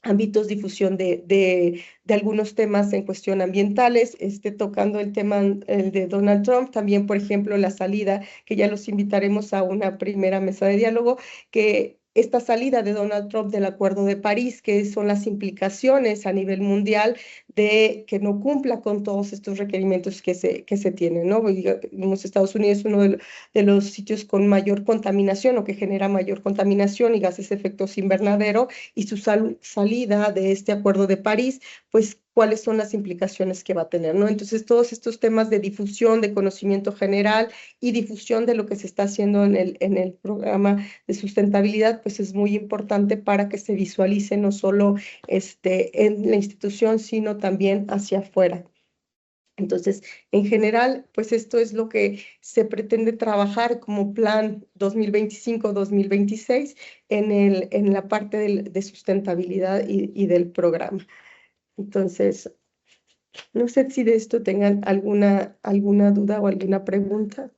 C: ámbitos, difusión de algunos temas en cuestión ambientales, tocando el tema el de Donald Trump, también, por ejemplo, la salida, que ya los invitaremos a una primera mesa de diálogo, que esta salida de Donald Trump del Acuerdo de París, que son las implicaciones a nivel mundial de que no cumpla con todos estos requerimientos que se tienen, ¿no? Digamos, Estados Unidos es uno de los sitios con mayor contaminación o que genera mayor contaminación y gases de efecto invernadero, y su salida de este Acuerdo de París, pues cuáles son las implicaciones que va a tener, ¿no? Entonces, todos estos temas de difusión, de conocimiento general y difusión de lo que se está haciendo en el programa de sustentabilidad, pues es muy importante para que se visualice no solo en la institución, sino también hacia afuera. Entonces, en general, pues esto es lo que se pretende trabajar como plan 2025-2026 en la parte de sustentabilidad y del programa. Entonces, no sé si de esto tengan alguna duda o alguna pregunta.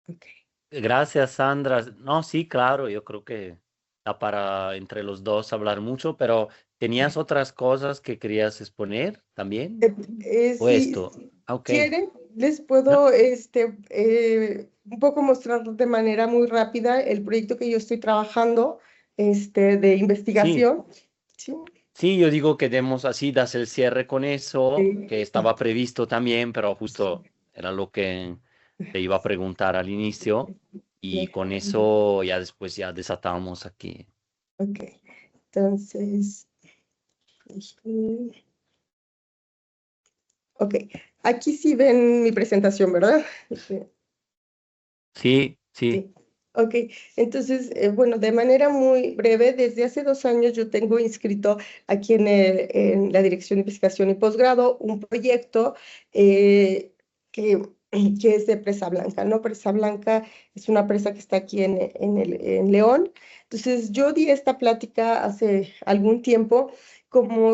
C: Okay.
A: Gracias, Sandra. No, sí, claro, yo creo que da para entre los dos hablar mucho, pero ¿tenías otras cosas que querías exponer también? ¿O
C: Si
A: esto? Ok.
C: quieren, les
A: No,
C: puedo un poco mostrar de manera muy rápida el proyecto que yo estoy trabajando de
A: sí,
C: investigación. Sí.
A: sí, yo digo que demos así, das el cierre con eso, que estaba previsto también, pero justo era lo que te iba a preguntar al inicio, y con eso ya después ya desatamos aquí.
C: Ok, entonces, ok, aquí sí ven mi presentación, ¿verdad?
A: Sí, sí.
C: Sí. Ok, entonces, bueno, de manera muy breve, desde hace 2 años yo tengo inscrito aquí en la Dirección de Investigación y Posgrado un proyecto que es de Presa Blanca, ¿no? Presa Blanca es una presa que está aquí en León. Entonces, yo di esta plática hace algún tiempo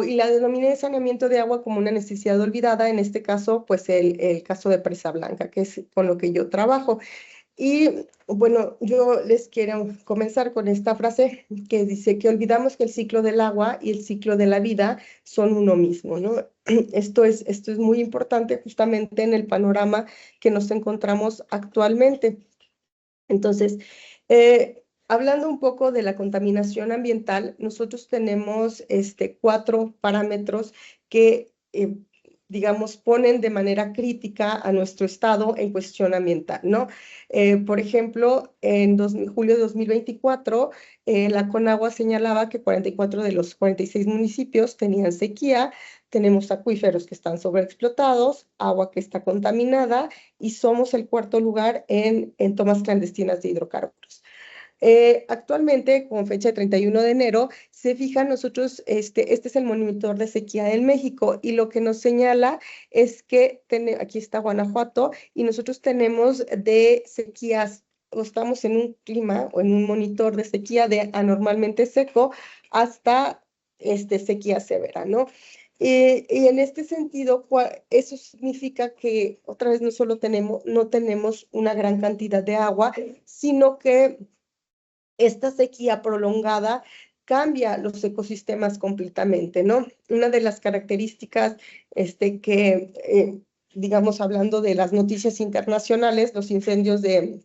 C: y la denominé de saneamiento de agua como una necesidad olvidada, en este caso, pues el caso de Presa Blanca, que es con lo que yo trabajo. Y bueno, yo les quiero comenzar con esta frase que dice que olvidamos que el ciclo del agua y el ciclo de la vida son uno mismo, ¿no? Esto es muy importante justamente en el panorama que nos encontramos actualmente. Entonces, hablando un poco de la contaminación ambiental, nosotros tenemos 4 parámetros que digamos, ponen de manera crítica a nuestro estado en cuestión ambiental, ¿no? Por ejemplo, en julio de 2024, la Conagua señalaba que 44 de los 46 municipios tenían sequía, tenemos acuíferos que están sobreexplotados, agua que está contaminada, y somos el 4.º lugar en tomas clandestinas de hidrocarburos. Actualmente, con fecha de 31 de enero, se fijan nosotros, este es el monitor de sequía en México y lo que nos señala es que aquí está Guanajuato y nosotros tenemos de sequías, o estamos en un clima o en un monitor de sequía de anormalmente seco hasta sequía severa, ¿no? Y en este sentido, eso significa que otra vez no tenemos una gran cantidad de agua, sino que esta sequía prolongada cambia los ecosistemas completamente, ¿no? Una de las características digamos, hablando de las noticias internacionales, los incendios de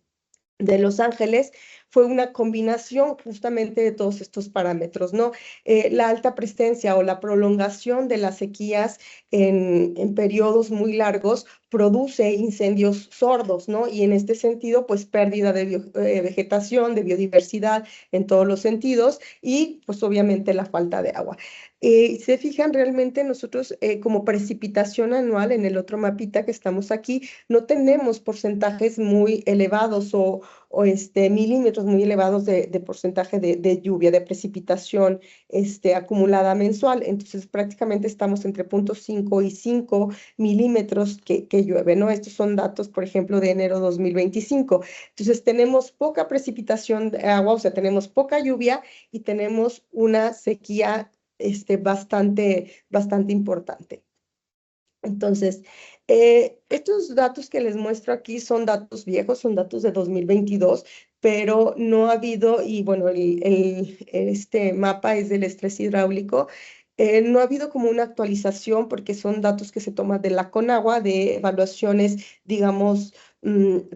C: Los Ángeles, fue una combinación justamente de todos estos parámetros, ¿no? La alta presencia o la prolongación de las sequías en periodos muy largos produce incendios sordos, ¿no? Y en este sentido, pues pérdida de vegetación, de biodiversidad en todos los sentidos y pues obviamente la falta de agua. Se fijan realmente nosotros como precipitación anual en el otro mapita que estamos aquí, no tenemos porcentajes muy elevados o milímetros muy elevados de porcentaje de lluvia, de precipitación acumulada mensual. Entonces prácticamente estamos entre 0.5 y 5 milímetros que llueve, ¿no? Estos son datos, por ejemplo, de enero 2025. Entonces tenemos poca precipitación de agua, o sea, tenemos poca lluvia y tenemos una sequía bastante importante. Entonces, estos datos que les muestro aquí son datos viejos, son datos de 2022, pero no ha habido, y bueno, este mapa es del estrés hidráulico, no ha habido como una actualización porque son datos que se toman de la Conagua, de evaluaciones, digamos,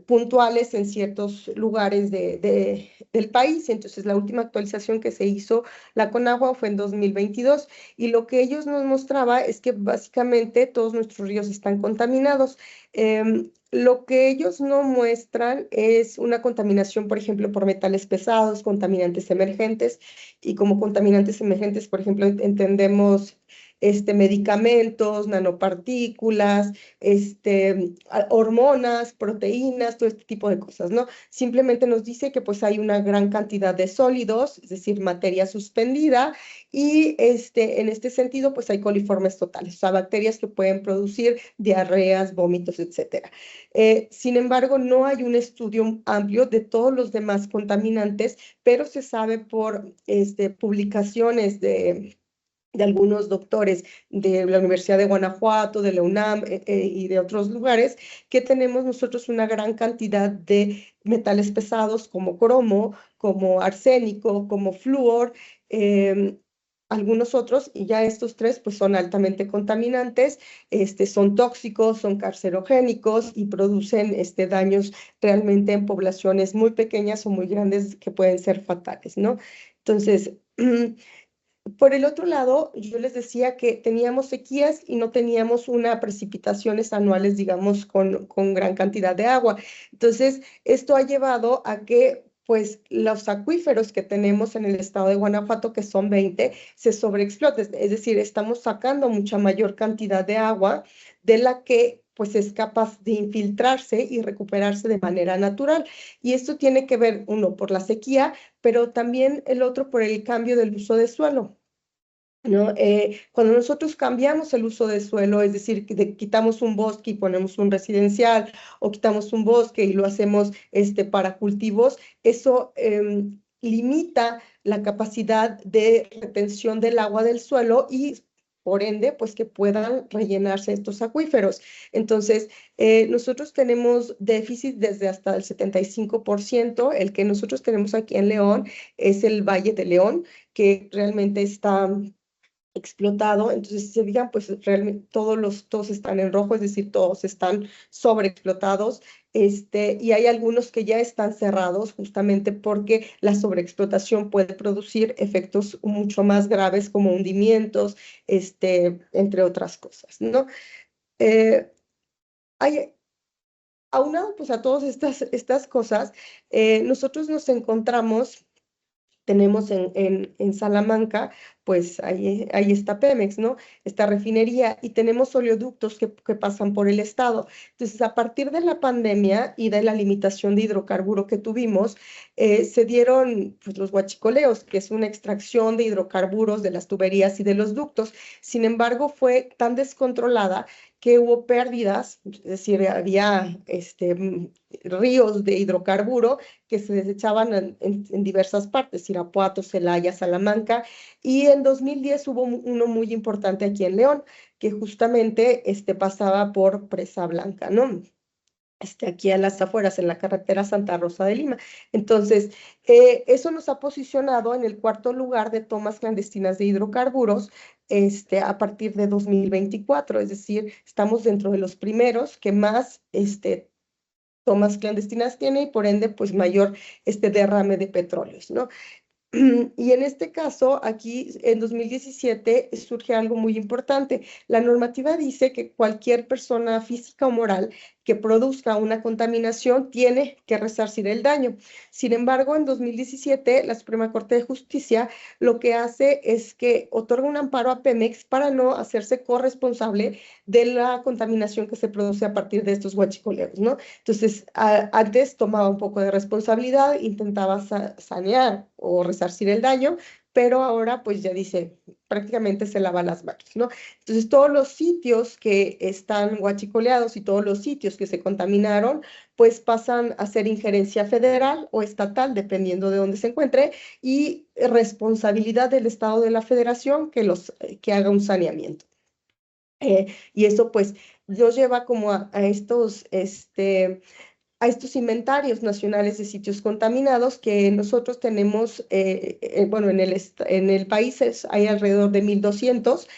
C: puntuales en ciertos lugares del país. Entonces, la última actualización que se hizo la Conagua fue en 2022 y lo que ellos nos mostraba es que básicamente todos nuestros ríos están contaminados. Lo que ellos no muestran es una contaminación, por ejemplo, por metales pesados, contaminantes emergentes, y como contaminantes emergentes, por ejemplo, entendemos medicamentos, nanopartículas, hormonas, proteínas, todo este tipo de cosas, ¿no? Simplemente nos dice que pues hay una gran cantidad de sólidos, es decir, materia suspendida, y en este sentido pues hay coliformes totales, o sea, bacterias que pueden producir diarreas, vómitos, etcétera. Sin embargo, no hay un estudio amplio de todos los demás contaminantes, pero se sabe por publicaciones de algunos doctores de la Universidad de Guanajuato, de la UNAM y de otros lugares, que tenemos nosotros una gran cantidad de metales pesados como cromo, como arsénico, como flúor, algunos otros, y ya estos tres pues son altamente contaminantes, son tóxicos, son carcinogénicos y producen daños realmente en poblaciones muy pequeñas o muy grandes que pueden ser fatales, ¿no? Entonces, por el otro lado, yo les decía que teníamos sequías y no teníamos una precipitaciones anuales, digamos, con gran cantidad de agua. Entonces, esto ha llevado a que pues los acuíferos que tenemos en el estado de Guanajuato, que son 20, se sobreexploten. Es decir, estamos sacando mucha mayor cantidad de agua de la que pues es capaz de infiltrarse y recuperarse de manera natural. Y esto tiene que ver, uno, por la sequía, pero también el otro por el cambio del uso de suelo, ¿no? Cuando nosotros cambiamos el uso de suelo, es decir, que quitamos un bosque y ponemos un residencial, o quitamos un bosque y lo hacemos para cultivos, eso limita la capacidad de retención del agua del suelo y por ende, pues que puedan rellenarse estos acuíferos. Entonces, nosotros tenemos déficit desde hasta el 75%. El que nosotros tenemos aquí en León es el Valle de León, que realmente está explotado. Entonces, si se fijan, pues realmente todos están en rojo, es decir, todos están sobreexplotados, y hay algunos que ya están cerrados justamente porque la sobreexplotación puede producir efectos mucho más graves como hundimientos, entre otras cosas, ¿no? Hay, aunado pues a todas estas cosas, nosotros nos encontramos tenemos en Salamanca, pues ahí está Pemex, ¿no? Esta refinería, y tenemos oleoductos que pasan por el estado. Entonces, a partir de la pandemia y de la limitación de hidrocarburo que tuvimos, se dieron pues, los huachicoleos, que es una extracción de hidrocarburos de las tuberías y de los ductos. Sin embargo, fue tan descontrolada que hubo pérdidas, es decir, había ríos de hidrocarburo que se desechaban en diversas partes, Irapuato, Celaya, Salamanca, y en 2010 hubo uno muy importante aquí en León, que justamente pasaba por Presa Blanca, ¿no? Aquí a las afueras, en la carretera Santa Rosa de Lima. Entonces, eso nos ha posicionado en el cuarto lugar de tomas clandestinas de hidrocarburos a partir de 2024, es decir, estamos dentro de los primeros que más tomas clandestinas tiene y por ende, pues mayor derrame de petróleos, ¿no? Y en este caso, aquí en 2017 surge algo muy importante. La normativa dice que cualquier persona física o moral que produzca una contaminación tiene que resarcir el daño. Sin embargo, en 2017, la Suprema Corte de Justicia lo que hace es que otorga un amparo a Pemex para no hacerse corresponsable de la contaminación que se produce a partir de estos huachicoleros, ¿no? Entonces, antes tomaba un poco de responsabilidad, intentaba sanear o resarcir el daño, pero ahora pues ya dice, prácticamente se lava las manos, ¿no? Entonces todos los sitios que están huachicoleados y todos los sitios que se contaminaron, pues pasan a ser injerencia federal o estatal, dependiendo de dónde se encuentre, y responsabilidad del Estado de la Federación que haga un saneamiento. Y eso pues nos lleva como a estos inventarios nacionales de sitios contaminados que nosotros tenemos, bueno, en el país hay alrededor de 1,200,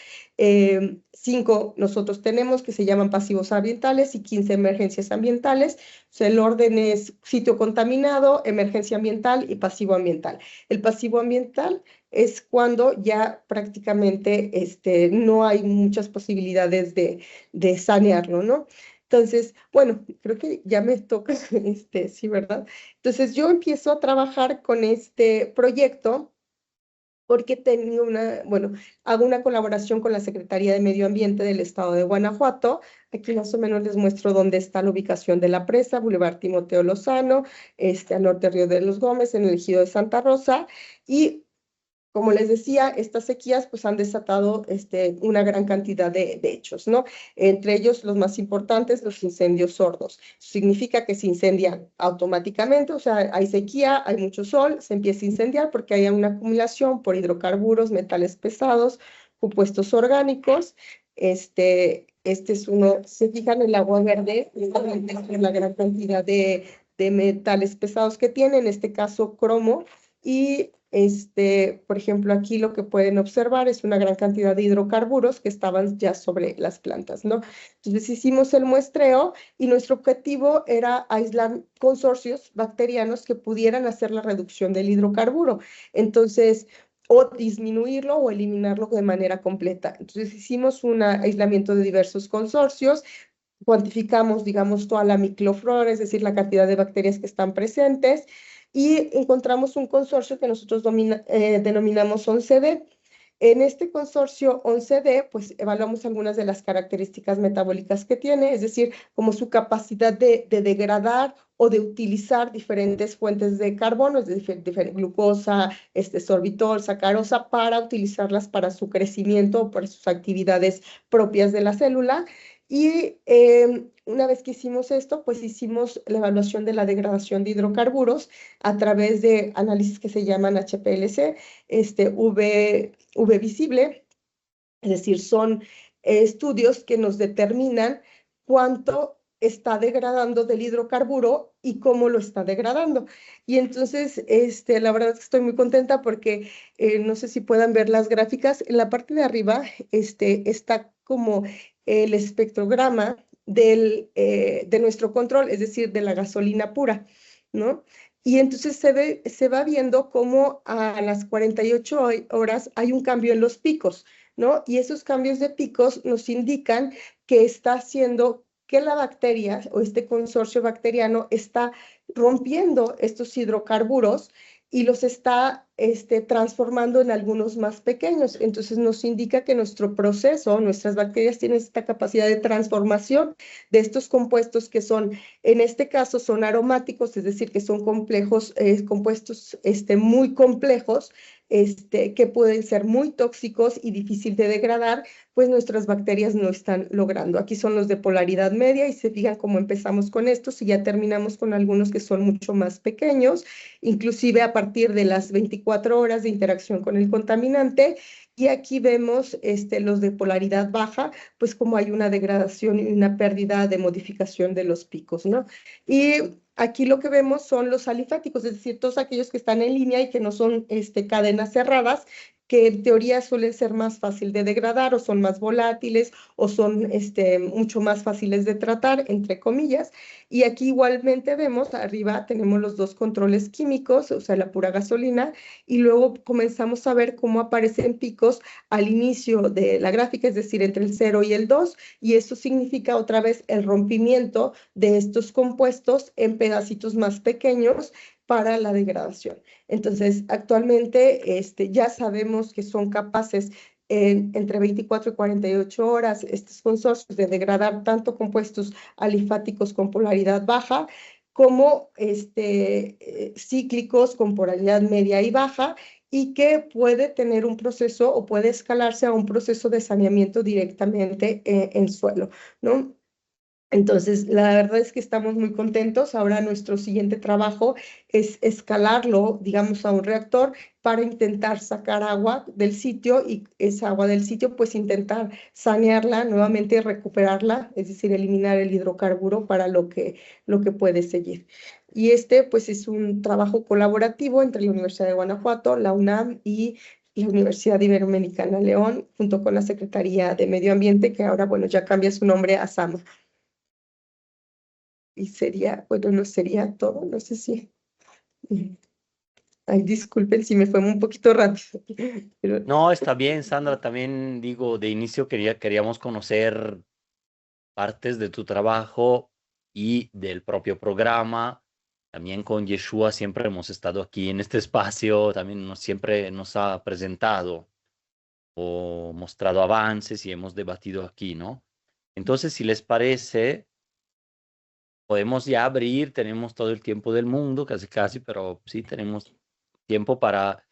C: 5 nosotros tenemos que se llaman pasivos ambientales y 15 emergencias ambientales. O sea, el orden es sitio contaminado, emergencia ambiental y pasivo ambiental. El pasivo ambiental es cuando ya prácticamente no hay muchas posibilidades de sanearlo, ¿no? Entonces, bueno, creo que ya me toca, sí, ¿verdad? Entonces, yo empiezo a trabajar con este proyecto porque tenía bueno, hago una colaboración con la Secretaría de Medio Ambiente del Estado de Guanajuato. Aquí más o menos les muestro dónde está la ubicación de la presa, Boulevard Timoteo Lozano, al norte Río de los Gómez, en el ejido de Santa Rosa, y como les decía, estas sequías pues han desatado una gran cantidad de hechos, ¿no? Entre ellos los más importantes, los incendios sordos. Significa que se incendian automáticamente, o sea, hay sequía, hay mucho sol, se empieza a incendiar porque hay una acumulación por hidrocarburos, metales pesados, compuestos orgánicos. Es uno, se fijan en el agua verde, es la gran cantidad de metales pesados que tiene, en este caso cromo, y por ejemplo, aquí lo que pueden observar es una gran cantidad de hidrocarburos que estaban ya sobre las plantas, ¿no? Entonces hicimos el muestreo y nuestro objetivo era aislar consorcios bacterianos que pudieran hacer la reducción del hidrocarburo. Entonces, o disminuirlo o eliminarlo de manera completa. Entonces hicimos un aislamiento de diversos consorcios, cuantificamos, digamos, toda la microflora, es decir, la cantidad de bacterias que están presentes, y encontramos un consorcio que nosotros denominamos 11D. En este consorcio 11D, pues evaluamos algunas de las características metabólicas que tiene, es decir, como su capacidad de degradar o de utilizar diferentes fuentes de carbono, es decir, glucosa, sorbitol, sacarosa, para utilizarlas para su crecimiento o para sus actividades propias de la célula. Y una vez que hicimos esto, pues hicimos la evaluación de la degradación de hidrocarburos a través de análisis que se llaman HPLC, UV visible, es decir, son estudios que nos determinan cuánto está degradando del hidrocarburo y cómo lo está degradando. Y entonces, la verdad es que estoy muy contenta porque no sé si puedan ver las gráficas. En la parte de arriba está como el espectrograma de nuestro control, es decir, de la gasolina pura, ¿no? Y entonces se va viendo cómo a las 48 horas hay un cambio en los picos, ¿no? Y esos cambios de picos nos indican que está haciendo que la bacteria o este consorcio bacteriano está rompiendo estos hidrocarburos y los está transformando en algunos más pequeños. Entonces nos indica que nuestro proceso, nuestras bacterias tienen esta capacidad de transformación de estos compuestos que son, en este caso, son aromáticos, es decir, que son complejos, compuestos muy complejos, que pueden ser muy tóxicos y difícil de degradar, pues nuestras bacterias no están logrando. Aquí son los de polaridad media y se fijan cómo empezamos con estos y ya terminamos con algunos que son mucho más pequeños, inclusive a partir de las 24 horas de interacción con el contaminante. Y aquí vemos los de polaridad baja, pues como hay una degradación y una pérdida de modificación de los picos, ¿no? Y aquí lo que vemos son los alifáticos, es decir, todos aquellos que están en línea y que no son cadenas cerradas, que en teoría suelen ser más fácil de degradar o son más volátiles o son mucho más fáciles de tratar, entre comillas. Y aquí igualmente vemos, arriba tenemos los dos controles químicos, o sea, la pura gasolina, y luego comenzamos a ver cómo aparecen picos al inicio de la gráfica, es decir, entre el 0 y el 2, y esto significa otra vez el rompimiento de estos compuestos en pedacitos más pequeños para la degradación. Entonces, actualmente ya sabemos que son capaces entre 24 y 48 horas estos consorcios de degradar tanto compuestos alifáticos con polaridad baja como cíclicos con polaridad media y baja, y que puede tener un proceso o puede escalarse a un proceso de saneamiento directamente en suelo, ¿no? Entonces, la verdad es que estamos muy contentos. Ahora nuestro siguiente trabajo es escalarlo, digamos, a un reactor para intentar sacar agua del sitio y esa agua del sitio, pues intentar sanearla nuevamente y recuperarla, es decir, eliminar el hidrocarburo para lo que puede seguir. Y pues es un trabajo colaborativo entre la Universidad de Guanajuato, la UNAM y la Universidad Iberoamericana León, junto con la Secretaría de Medio Ambiente, que ahora, bueno, ya cambia su nombre a SAMA. Y sería, bueno, no sería todo, no sé si. Ay, disculpen si me fue un poquito rápido. Pero
A: No, está bien, Sandra. También digo, de inicio queríamos conocer partes de tu trabajo y del propio programa. También con Yeshua siempre hemos estado aquí en este espacio, también siempre nos ha presentado o mostrado avances y hemos debatido aquí, ¿no? Entonces, si les parece, podemos ya abrir, tenemos todo el tiempo del mundo, casi casi, pero sí tenemos tiempo para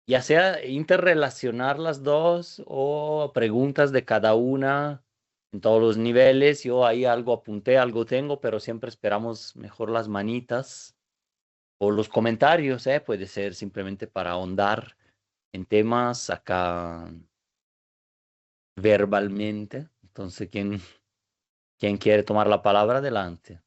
A: ya sea interrelacionar las dos o preguntas de cada una en todos los niveles. Yo ahí algo apunté, algo tengo, pero siempre esperamos mejor las manitas o los comentarios, ¿eh? Puede ser simplemente para ahondar en temas acá verbalmente. Entonces, ¿quién quiere tomar la palabra? Adelante.